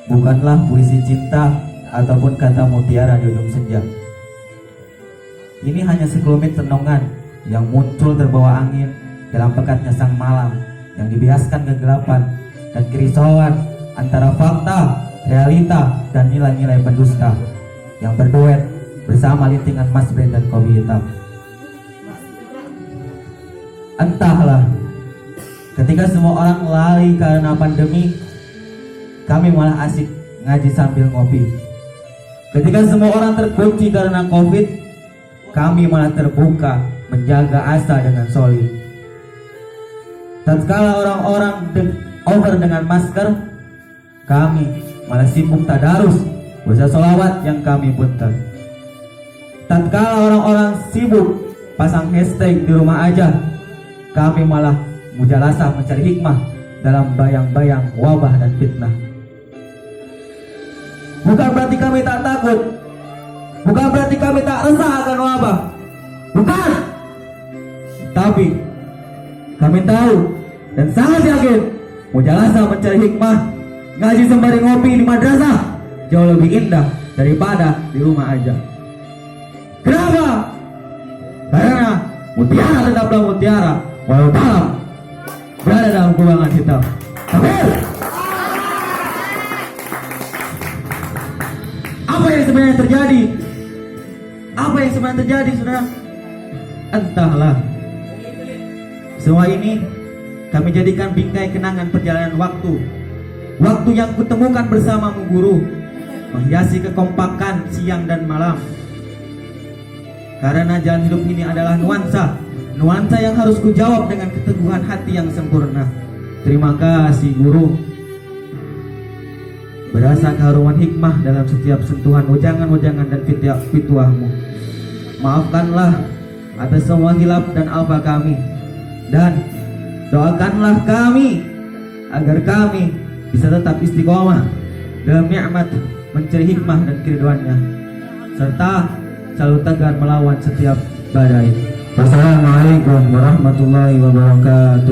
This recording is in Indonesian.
bukanlah puisi cinta ataupun kata mutiara di ujung senja. Ini hanya sekelumit renungan yang muncul terbawa angin dalam pekatnya sang malam yang dibiaskan kegelapan dan kerisauan antara fakta, realita, dan nilai-nilai pendusta yang berduet bersama lintingan Mas Brand dan kopi hitam. Entahlah, ketika semua orang lari karena pandemi, kami malah asik ngaji sambil ngopi. Ketika semua orang terkunci karena COVID, kami malah terbuka menjaga asa dengan solid. Tatkala orang-orang over dengan masker, kami malah sibuk tadarus baca sholawat yang kami putar. Tatkala orang-orang sibuk pasang hashtag di rumah aja, kami malah mujalasah mencari hikmah dalam bayang-bayang wabah dan fitnah. Bukan berarti kami tak takut, bukan berarti kami tak resah akan wabah, bukan. Tapi kami tahu dan sangat yakin mujalasah mencari hikmah, ngaji sembari ngopi di madrasah jauh lebih indah daripada di rumah aja. Kenapa? Karena mutiara tetaplah mutiara walau dalam berada dalam kubangan hitam. Amin. Apa yang sebenarnya terjadi? Apa yang sebenarnya terjadi, saudara? Entahlah. Semua ini kami jadikan bingkai kenangan perjalanan waktu. Waktu yang kutemukan bersamamu guru, menghiasi kekompakan siang dan malam. Karena jalan hidup ini adalah nuansa yang harus kujawab dengan keteguhan hati yang sempurna. Terima kasih guru. Berasa keharuman hikmah dalam setiap sentuhan ujangan-ujangan dan fituahmu. Maafkanlah atas semua hilaf dan alfa kami, dan doakanlah kami agar kami bisa tetap istiqomah dalam nikmat mencari hikmah dan keriduannya, serta selalu tegar melawan setiap badai. Wassalamualaikum warahmatullahi wabarakatuh.